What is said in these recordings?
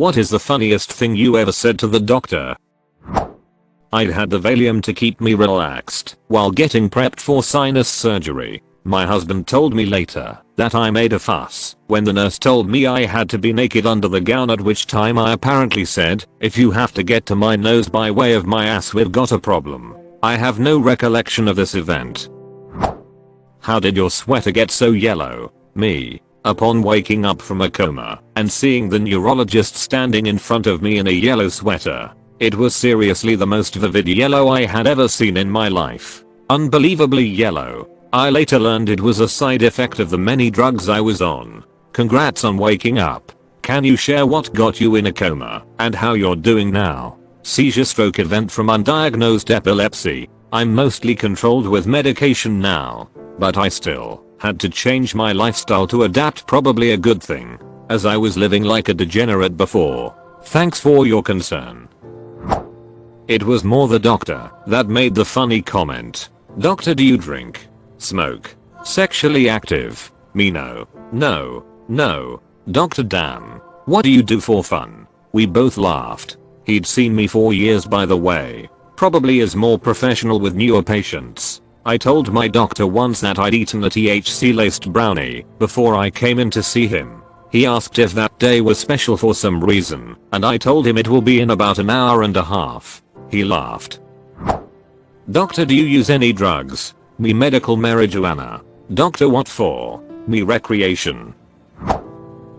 What is the funniest thing you ever said to the doctor? I had the Valium to keep me relaxed while getting prepped for sinus surgery. My husband told me later that I made a fuss when the nurse told me I had to be naked under the gown, at which time I apparently said, "If you have to get to my nose by way of my ass, we've got a problem." I have no recollection of this event. How did your sweater get so yellow? Me. Upon waking up from a coma and seeing the neurologist standing in front of me in a yellow sweater. It was seriously the most vivid yellow I had ever seen in my life. Unbelievably yellow. I later learned it was a side effect of the many drugs I was on. Congrats on waking up. Can you share what got you in a coma and how you're doing now? Seizure stroke event from undiagnosed epilepsy. I'm mostly controlled with medication now, but I still had to change my lifestyle to adapt, probably a good thing, as I was living like a degenerate before. Thanks for your concern. It was more the doctor that made the funny comment. Doctor, do you drink? Smoke? Sexually active? Me, no. No. No. Doctor, damn. What do you do for fun? We both laughed. He'd seen me for years, by the way. Probably is more professional with newer patients. I told my doctor once that I'd eaten a THC-laced brownie before I came in to see him. He asked if that day was special for some reason, and I told him it will be in about an hour and a half. He laughed. Doctor, do you use any drugs? Me, medical marijuana. Doctor, what for? Me, recreation.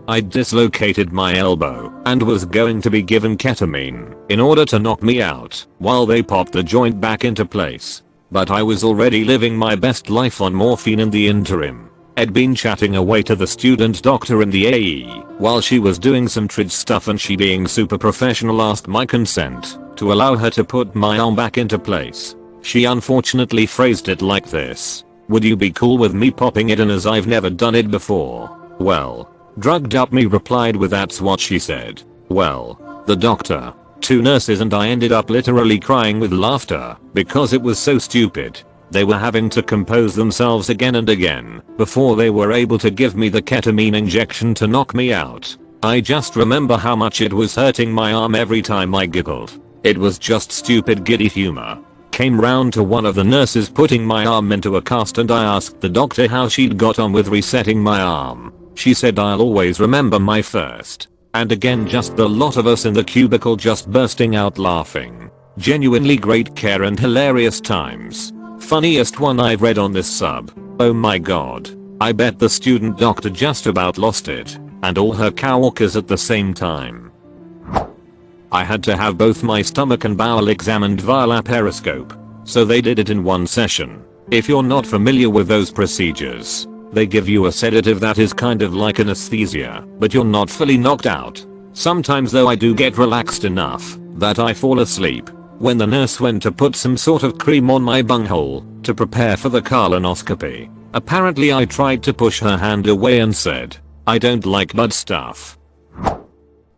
I dislocated my elbow and was going to be given ketamine in order to knock me out while they popped the joint back into place. But I was already living my best life on morphine in the interim. I'd been chatting away to the student doctor in the AE while she was doing some trig stuff, and she, being super professional, asked my consent to allow her to put my arm back into place. She unfortunately phrased it like this: "Would you be cool with me popping it in, as I've never done it before?" Well, drugged up me replied with, "That's what she said." Well, the doctor, 2 nurses and I ended up literally crying with laughter because it was so stupid. They were having to compose themselves again and again before they were able to give me the ketamine injection to knock me out. I just remember how much it was hurting my arm every time I giggled. It was just stupid giddy humor. Came round to one of the nurses putting my arm into a cast, and I asked the doctor how she'd got on with resetting my arm. She said, "I'll always remember my first." And again, just the lot of us in the cubicle just bursting out laughing. Genuinely great care and hilarious times. Funniest one I've read on this sub. Oh my god. I bet the student doctor just about lost it, and all her coworkers at the same time. I had to have both my stomach and bowel examined via laparoscope, so they did it in one session. If you're not familiar with those procedures, they give you a sedative that is kind of like anesthesia, but you're not fully knocked out. Sometimes though I do get relaxed enough that I fall asleep. When the nurse went to put some sort of cream on my bunghole to prepare for the colonoscopy, apparently I tried to push her hand away and said, "I don't like blood stuff."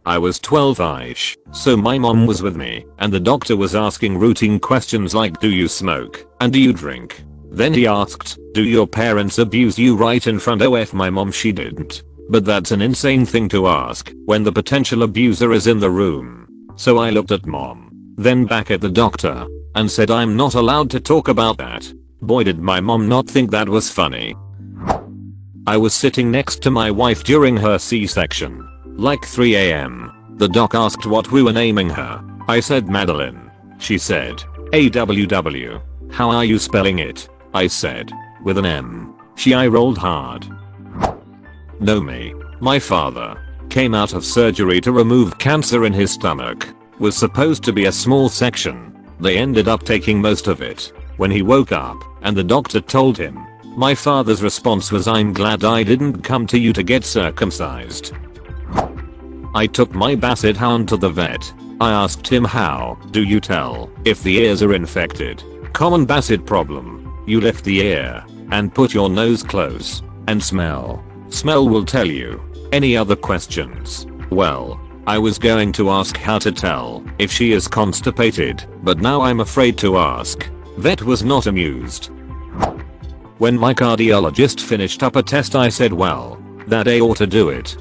I was 12-ish, so my mom was with me, and the doctor was asking routine questions like, "Do you smoke? And do you drink?" Then he asked, "Do your parents abuse you?" right in front of my mom. She didn't. But that's an insane thing to ask when the potential abuser is in the room. So I looked at mom, then back at the doctor, and said, "I'm not allowed to talk about that." Boy, did my mom not think that was funny. I was sitting next to my wife during her C-section. Like 3 AM. The doc asked what we were naming her. I said Madeline. She said, "AWW. How are you spelling it?" I said, "With an M." She eye rolled hard. No, me. My father came out of surgery to remove cancer in his stomach. Was supposed to be a small section. They ended up taking most of it. When he woke up and the doctor told him, my father's response was, "I'm glad I didn't come to you to get circumcised." I took my basset hound to the vet. I asked him, "How do you tell if the ears are infected?" Common basset problem. You lift the ear and put your nose close and smell. Smell will tell you. Any other questions? Well, I was going to ask how to tell if she is constipated, but now I'm afraid to ask. Vet was not amused. When my cardiologist finished up a test, I said, "Well, that ought to do it."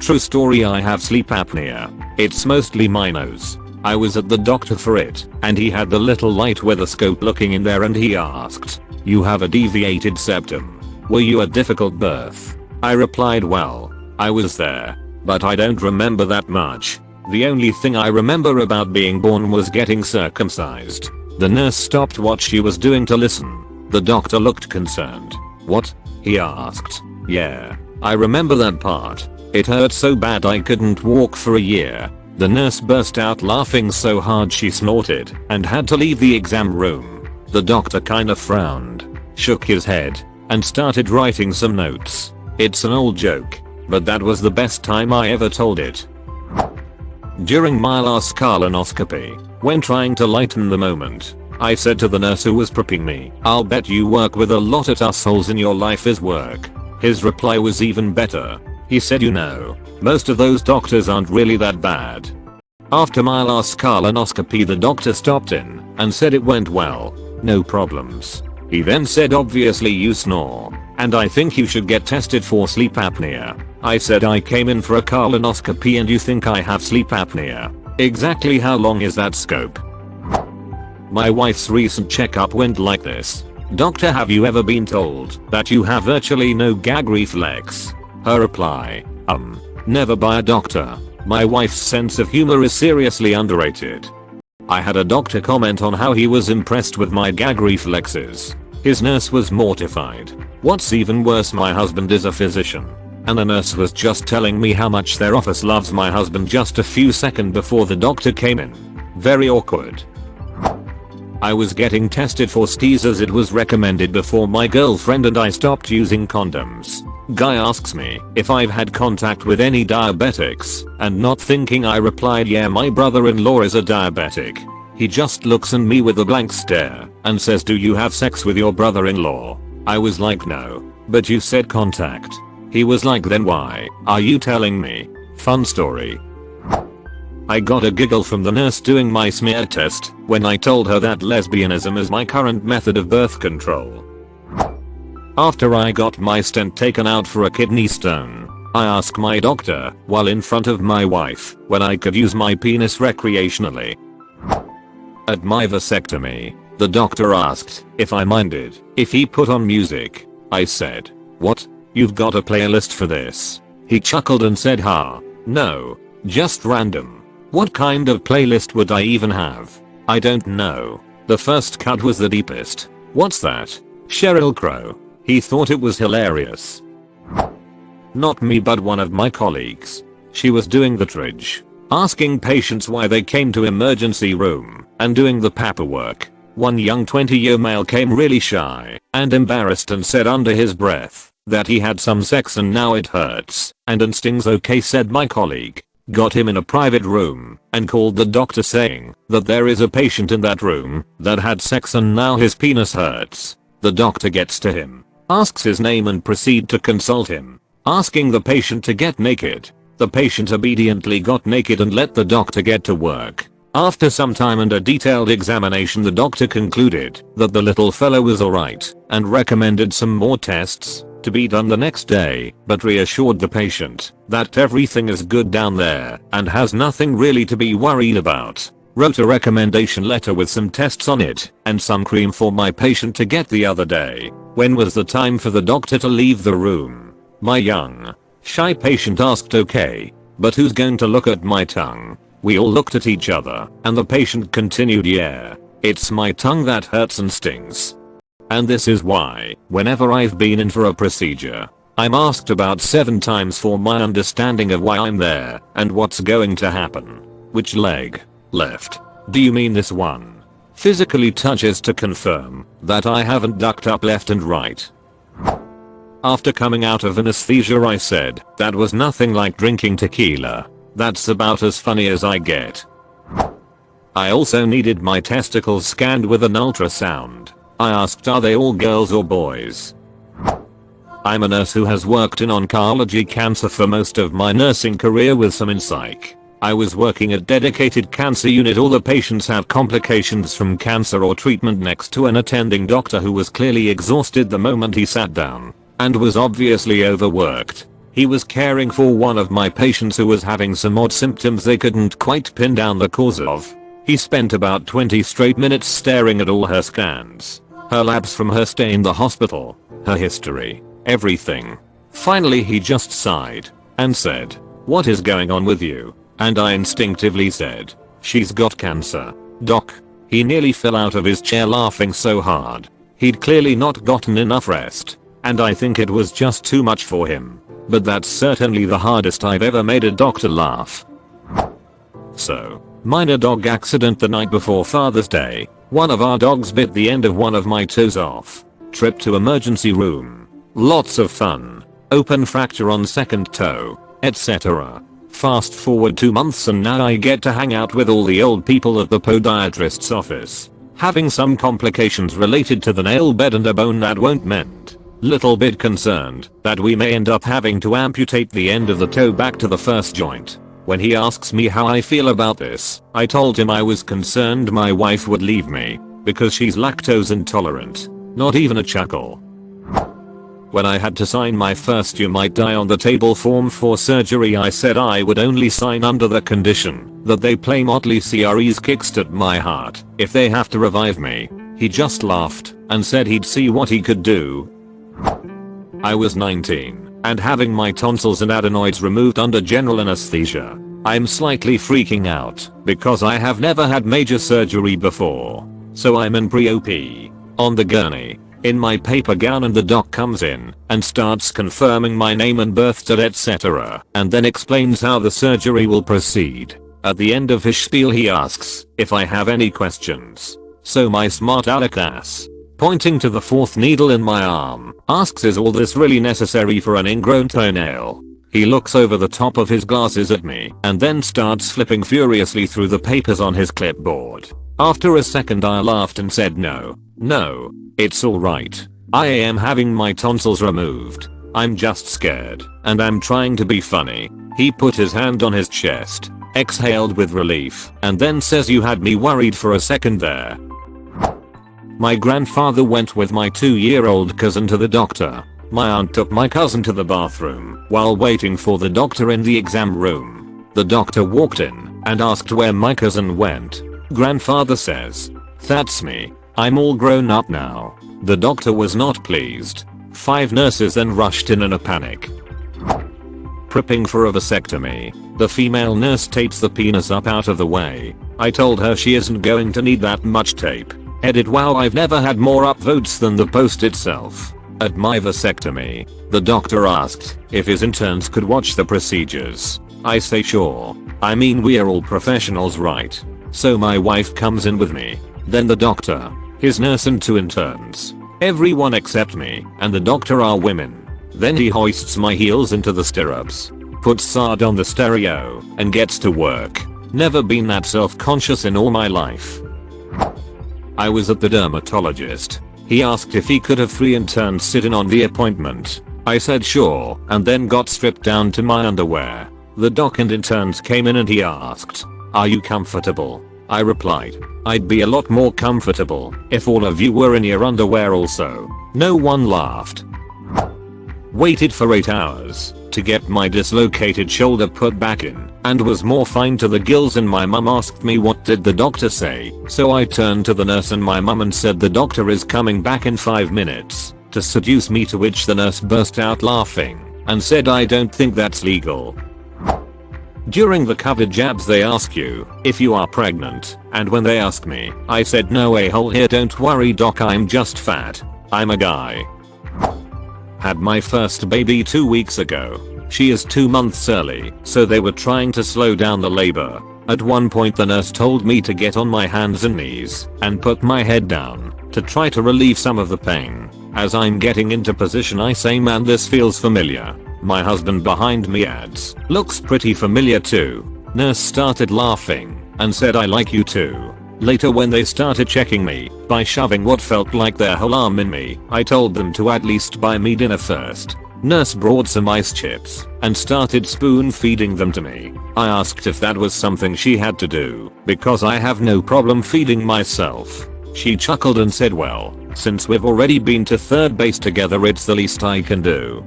True story, I have sleep apnea. It's mostly my nose. I was at the doctor for it, and he had the little light with a scope looking in there, and he asked, "You have a deviated septum. Were you a difficult birth?" I replied, "Well, I was there, but I don't remember that much. The only thing I remember about being born was getting circumcised." The nurse stopped what she was doing to listen. The doctor looked concerned. "What?" he asked. "Yeah, I remember that part. It hurt so bad I couldn't walk for a year." The nurse burst out laughing so hard she snorted and had to leave the exam room. The doctor kinda frowned, shook his head, and started writing some notes. It's an old joke, but that was the best time I ever told it. During my last colonoscopy, when trying to lighten the moment, I said to the nurse who was prepping me, "I'll bet you work with a lot of assholes in your life is work." His reply was even better. He said, "You know, most of those doctors aren't really that bad." After my last colonoscopy, the doctor stopped in and said it went well, no problems. He then said, "Obviously you snore, and I think you should get tested for sleep apnea." I said, "I came in for a colonoscopy and you think I have sleep apnea? Exactly how long is that scope?" My wife's recent checkup went like this. "Doctor, have you ever been told that you have virtually no gag reflex?" Her reply, never by a doctor. My wife's sense of humor is seriously underrated. I had a doctor comment on how he was impressed with my gag reflexes. His nurse was mortified. What's even worse, my husband is a physician, and the nurse was just telling me how much their office loves my husband just a few seconds before the doctor came in. Very awkward. I was getting tested for STIs as it was recommended before my girlfriend and I stopped using condoms. Guy asks me if I've had contact with any diabetics, and not thinking I replied, "Yeah, my brother-in-law is a diabetic." He just looks at me with a blank stare and says, "Do you have sex with your brother-in-law?" I was like, "No, but you said contact." He was like, "Then why are you telling me?" Fun story. I got a giggle from the nurse doing my smear test when I told her that lesbianism is my current method of birth control. After I got my stent taken out for a kidney stone, I asked my doctor, while in front of my wife, when I could use my penis recreationally. At my vasectomy, the doctor asked if I minded if he put on music. I said, "What? You've got a playlist for this?" He chuckled and said, "Ha, no, just random." What kind of playlist would I even have? I don't know. The first cut was the deepest. What's that? Sheryl Crow. He thought it was hilarious. Not me, but one of my colleagues. She was doing the tridge, asking patients why they came to emergency room, and doing the paperwork. One young 20-year male came really shy and embarrassed and said under his breath that he had some sex and now it hurts and stings. "Okay," said my colleague. Got him in a private room and called the doctor saying that there is a patient in that room that had sex and now his penis hurts. The doctor gets to him, asks his name and proceed to consult him, asking the patient to get naked. The patient obediently got naked and let the doctor get to work. After some time and a detailed examination, the doctor concluded that the little fellow was alright and recommended some more tests to be done the next day, but reassured the patient that everything is good down there and has nothing really to be worried about. Wrote a recommendation letter with some tests on it and some cream for my patient to get the other day. When was the time for the doctor to leave the room? My young, shy patient asked, "Okay, but who's going to look at my tongue?" We all looked at each other and the patient continued, "Yeah, it's my tongue that hurts and stings." And this is why, whenever I've been in for a procedure, I'm asked about 7 times for my understanding of why I'm there and what's going to happen. "Which leg? Left. Do you mean this one?" Physically touches to confirm that I haven't ducked up left and right. After coming out of anesthesia, I said, "That was nothing like drinking tequila. That's about as funny as I get." I also needed my testicles scanned with an ultrasound. I asked, "Are they all girls or boys?" I'm a nurse who has worked in oncology cancer for most of my nursing career with some in psych. I was working at dedicated cancer unit. All the patients have complications from cancer or treatment next to an attending doctor who was clearly exhausted the moment he sat down and was obviously overworked. He was caring for one of my patients who was having some odd symptoms they couldn't quite pin down the cause of. He spent about 20 straight minutes staring at all her scans, her labs from her stay in the hospital, her history, everything. Finally he just sighed and said, "What is going on with you?" And I instinctively said, "She's got cancer, doc." He nearly fell out of his chair laughing so hard. He'd clearly not gotten enough rest, and I think it was just too much for him. But that's certainly the hardest I've ever made a doctor laugh. So, minor dog accident the night before Father's Day. One of our dogs bit the end of one of my toes off. Trip to emergency room. Lots of fun. Open fracture on second toe, etc. Fast forward 2 months and now I get to hang out with all the old people at the podiatrist's office. Having some complications related to the nail bed and a bone that won't mend. Little bit concerned that we may end up having to amputate the end of the toe back to the first joint. When he asks me how I feel about this, I told him I was concerned my wife would leave me because she's lactose intolerant. Not even a chuckle. When I had to sign my first "you might die on the table" form for surgery, I said I would only sign under the condition that they play Motley Crue's "Kickstart My Heart" if they have to revive me. He just laughed and said he'd see what he could do. I was 19 and having my tonsils and adenoids removed under general anesthesia. I'm slightly freaking out because I have never had major surgery before. So I'm in pre-op, on the gurney, in my paper gown, and the doc comes in and starts confirming my name and birth date, etc. and then explains how the surgery will proceed. At the end of his spiel he asks if I have any questions. So my smart aleck ass, pointing to the 4th needle in my arm, asks, "Is all this really necessary for an ingrown toenail?" He looks over the top of his glasses at me and then starts flipping furiously through the papers on his clipboard. After a second I laughed and said, No, it's alright. I am having my tonsils removed. I'm just scared and I'm trying to be funny." He put his hand on his chest, exhaled with relief, and then says, "You had me worried for a second there." My grandfather went with my 2-year-old cousin to the doctor. My aunt took my cousin to the bathroom while waiting for the doctor in the exam room. The doctor walked in and asked where my cousin went. Grandfather says, "That's me. I'm all grown up now." The doctor was not pleased. 5 nurses then rushed in a panic. Prepping for a vasectomy. The female nurse tapes the penis up out of the way. I told her she isn't going to need that much tape. Edit: wow, I've never had more upvotes than the post itself. At my vasectomy, the doctor asked if his interns could watch the procedures. I say sure. I mean, we're all professionals, right? So my wife comes in with me. Then the doctor, his nurse and 2 interns. Everyone except me and the doctor are women. Then he hoists my heels into the stirrups, puts Sard on the stereo, and gets to work. Never been that self-conscious in all my life. I was at the dermatologist. He asked if he could have 3 interns sit in on the appointment. I said sure, and then got stripped down to my underwear. The doc and interns came in and he asked, "Are you comfortable?" I replied, "I'd be a lot more comfortable if all of you were in your underwear also." No one laughed. Waited for 8 hours to get my dislocated shoulder put back in and was more fine to the gills, and my mum asked me what did the doctor say. So I turned to the nurse and my mum and said the doctor is coming back in 5 minutes to seduce me, to which the nurse burst out laughing and said, "I don't think that's legal." During the COVID jabs they ask you if you are pregnant, and when they ask me, I said, "No a-hole here, don't worry doc, I'm just fat. I'm a guy." Had my first baby 2 weeks ago. She is 2 months early, so they were trying to slow down the labor. At one point the nurse told me to get on my hands and knees and put my head down to try to relieve some of the pain. As I'm getting into position I say, "Man, this feels familiar." My husband behind me adds, "Looks pretty familiar too." Nurse started laughing and said, "I like you too." Later, when they started checking me by shoving what felt like their whole arm in me, I told them to at least buy me dinner first. Nurse brought some ice chips and started spoon feeding them to me. I asked if that was something she had to do because I have no problem feeding myself. She chuckled and said, "Well, since we've already been to third base together, it's the least I can do."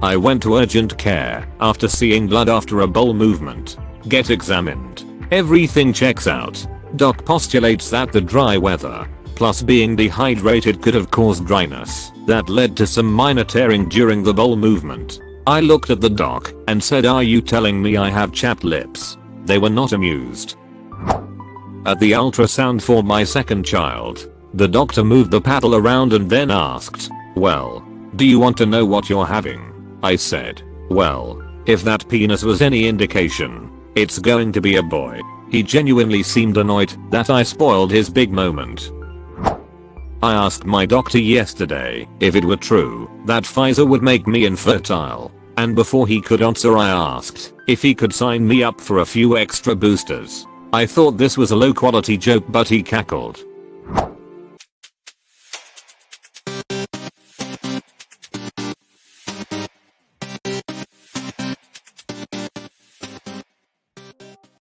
I went to urgent care after seeing blood after a bowel movement. Get examined. Everything checks out. Doc postulates that the dry weather, plus being dehydrated, could have caused dryness that led to some minor tearing during the bowel movement. I looked at the doc and said, "Are you telling me I have chapped lips?" They were not amused. At the ultrasound for my second child, the doctor moved the paddle around and then asked, "Well, do you want to know what you're having?" I said, "Well, if that penis was any indication, it's going to be a boy." He genuinely seemed annoyed that I spoiled his big moment. I asked my doctor yesterday if it were true that Pfizer would make me infertile, and before he could answer I asked if he could sign me up for a few extra boosters. I thought this was a low quality joke, but he cackled.